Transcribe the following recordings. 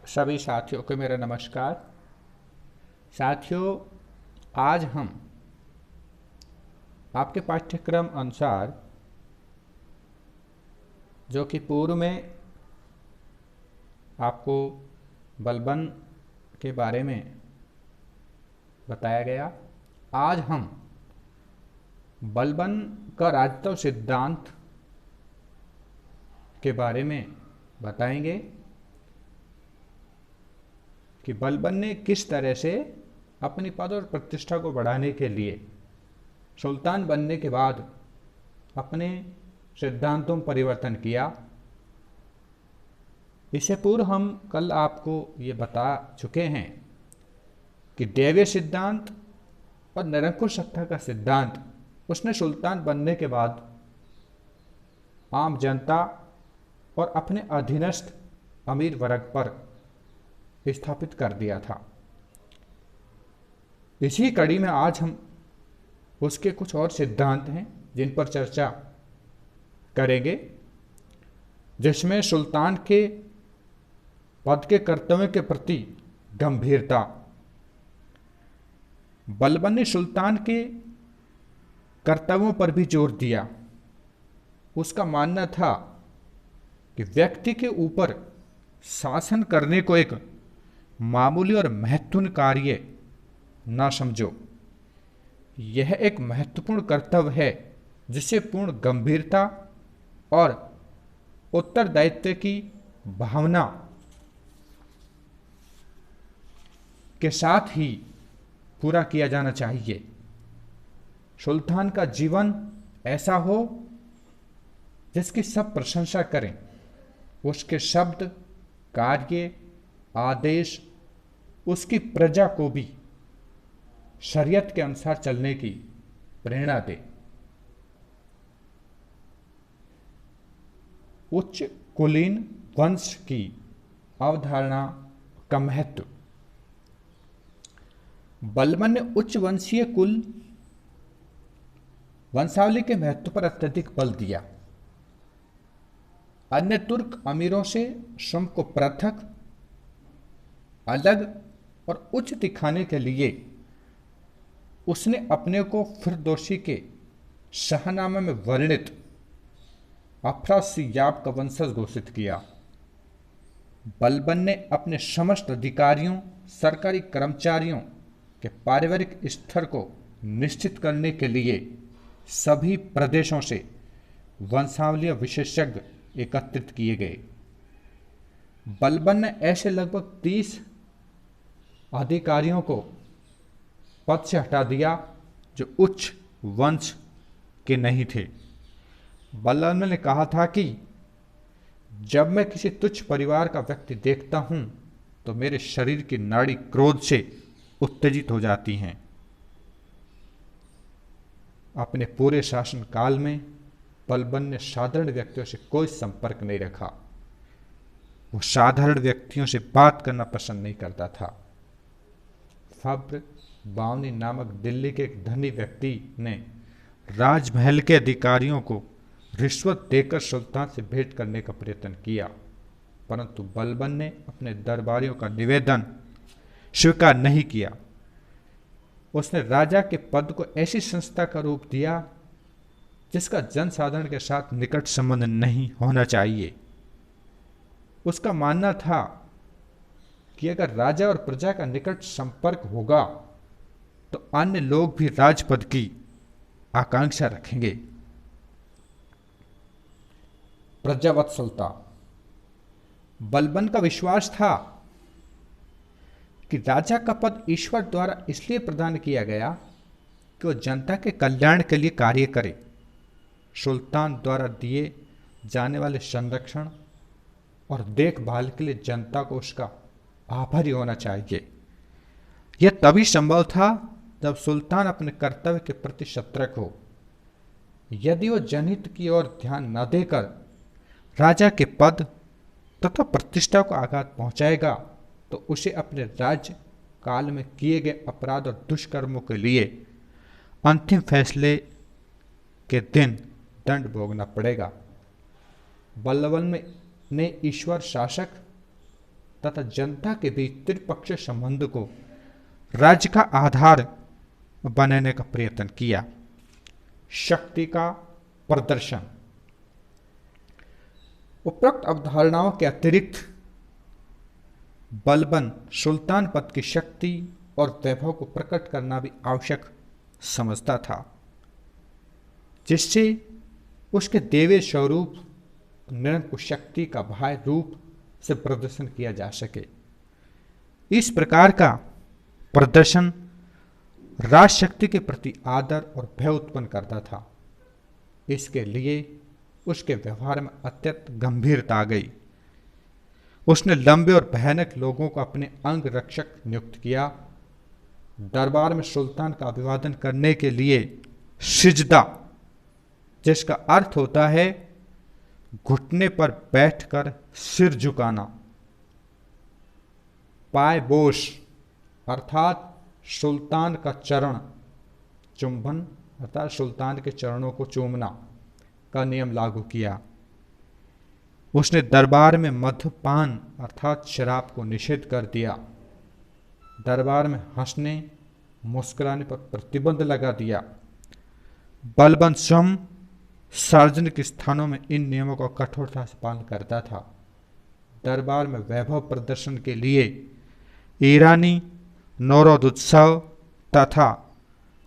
सभी साथियों को मेरा नमस्कार। साथियों, आज हम आपके पाठ्यक्रम अनुसार जो कि पूर्व में आपको बलबन के बारे में बताया गया, आज हम बलबन का राजतत्व सिद्धांत के बारे में बताएंगे कि बलबन ने किस तरह से अपनी पद और प्रतिष्ठा को बढ़ाने के लिए सुल्तान बनने के बाद अपने सिद्धांतों में परिवर्तन किया। इससे पूर्व हम कल आपको ये बता चुके हैं कि दैवीय सिद्धांत और निरंकुश सत्ता का सिद्धांत उसने सुल्तान बनने के बाद आम जनता और अपने अधीनस्थ अमीर वर्ग पर स्थापित कर दिया था। इसी कड़ी में आज हम उसके कुछ और सिद्धांत हैं जिन पर चर्चा करेंगे, जिसमें सुल्तान के पद के कर्तव्य के प्रति गंभीरता। बलबन ने सुल्तान के कर्तव्यों पर भी जोर दिया। उसका मानना था कि व्यक्ति के ऊपर शासन करने को एक मामूली और महत्वपूर्ण कार्य ना समझो। यह एक महत्वपूर्ण कर्तव्य है जिसे पूर्ण गंभीरता और उत्तरदायित्व की भावना के साथ ही पूरा किया जाना चाहिए। सुल्तान का जीवन ऐसा हो जिसकी सब प्रशंसा करें। उसके शब्द, कार्य, आदेश उसकी प्रजा को भी शरीयत के अनुसार चलने की प्रेरणा दे। उच्च कुलीन वंश की अवधारणा का महत्व। बलबन ने उच्च वंशीय कुल वंशावली के महत्व पर अत्यधिक बल दिया। अन्य तुर्क अमीरों से शुम्भ को पृथक, अलग और उच्च दिखाने के लिए उसने अपने को फिरदौसी के शाहनामे में वर्णित अफरासियाब का वंशज घोषित किया। बलबन ने अपने समस्त अधिकारियों, सरकारी कर्मचारियों के पारिवारिक स्तर को निश्चित करने के लिए सभी प्रदेशों से वंशावली विशेषज्ञ एकत्रित किए गए। बलबन ने ऐसे लगभग 30 अधिकारियों को पद से हटा दिया जो उच्च वंश के नहीं थे। बलबन ने कहा था कि जब मैं किसी तुच्छ परिवार का व्यक्ति देखता हूं तो मेरे शरीर की नाड़ी क्रोध से उत्तेजित हो जाती हैं। अपने पूरे शासन काल में बलबन ने साधारण व्यक्तियों से कोई संपर्क नहीं रखा। वो साधारण व्यक्तियों से बात करना पसंद नहीं करता था। फब्र बावनी नामक दिल्ली के एक धनी व्यक्ति ने राजमहल के अधिकारियों को रिश्वत देकर सुल्तान से भेंट करने का प्रयत्न किया, परंतु बलबन ने अपने दरबारियों का निवेदन स्वीकार नहीं किया। उसने राजा के पद को ऐसी संस्था का रूप दिया जिसका जनसाधारण के साथ निकट संबंध नहीं होना चाहिए। उसका मानना था कि अगर राजा और प्रजा का निकट संपर्क होगा तो अन्य लोग भी राजपद की आकांक्षा रखेंगे। प्रजावत्सलता। बलबन का विश्वास था कि राजा का पद ईश्वर द्वारा इसलिए प्रदान किया गया कि वह जनता के कल्याण के लिए कार्य करे। सुल्तान द्वारा दिए जाने वाले संरक्षण और देखभाल के लिए जनता को उसका आभारी होना चाहिए। यह तभी संभव था जब सुल्तान अपने कर्तव्य के प्रति सतर्क हो। यदि वह जनहित की ओर ध्यान न देकर राजा के पद तथा प्रतिष्ठा को आघात पहुंचाएगा तो उसे अपने राज्य काल में किए गए अपराध और दुष्कर्मों के लिए अंतिम फैसले के दिन दंड भोगना पड़ेगा। बलबन ने ईश्वर शासक तथा जनता के बीच त्रिपक्षीय संबंध को राज्य का आधार बनाने का प्रयत्न किया। शक्ति का प्रदर्शन। उपरोक्त अवधारणाओं के अतिरिक्त बलबन सुल्तान पद की शक्ति और वैभव को प्रकट करना भी आवश्यक समझता था, जिससे उसके देवी स्वरूप निरंकुश शक्ति का बाह्य रूप से प्रदर्शन किया जा सके। इस प्रकार का प्रदर्शन राजशक्ति के प्रति आदर और भय उत्पन्न करता था। इसके लिए उसके व्यवहार में अत्यंत गंभीरता आ गई। उसने लंबे और भयानक लोगों को अपने अंग रक्षक नियुक्त किया। दरबार में सुल्तान का अभिवादन करने के लिए सिजदा, जिसका अर्थ होता है घुटने पर बैठकर सिर झुकाना, पायबोश अर्थात सुल्तान का चरण चुंबन अर्थात सुल्तान के चरणों को चूमना का नियम लागू किया। उसने दरबार में मद्यपान अर्थात शराब को निषेध कर दिया। दरबार में हंसने मुस्कुराने पर प्रतिबंध लगा दिया। बलबन स्वयं सार्वजनिक स्थानों में इन नियमों का कठोरता से पालन करता था। दरबार में वैभव प्रदर्शन के लिए ईरानी नौरोद उत्सव तथा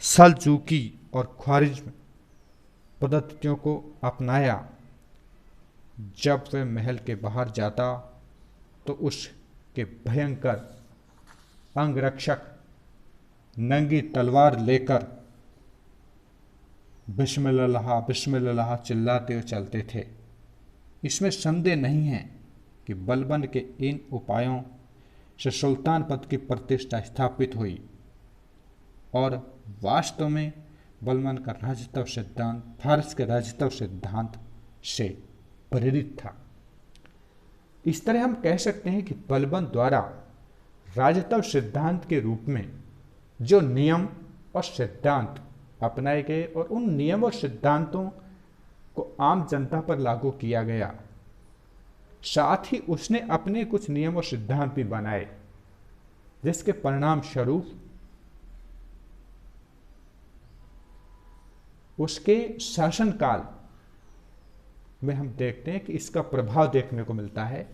सलजूकी और ख्वारिज्म पद्धतियों को अपनाया। जब वह महल के बाहर जाता तो उसके भयंकर अंगरक्षक नंगी तलवार लेकर बिस्मिल्लाह बिस्मिल्लाह चिल्लाते हुए चलते थे। इसमें संदेह नहीं है कि बलबन के इन उपायों से सुल्तान पद की प्रतिष्ठा स्थापित हुई और वास्तव में बलबन का राजतत्व सिद्धांत फारस के राजतत्व सिद्धांत से प्रेरित था। इस तरह हम कह सकते हैं कि बलबन द्वारा राजतत्व सिद्धांत के रूप में जो नियम और सिद्धांत अपनाए गए और उन नियम और सिद्धांतों को आम जनता पर लागू किया गया, साथ ही उसने अपने कुछ नियम और सिद्धांत भी बनाए, जिसके परिणाम स्वरूप उसके शासनकाल में हम देखते हैं कि इसका प्रभाव देखने को मिलता है।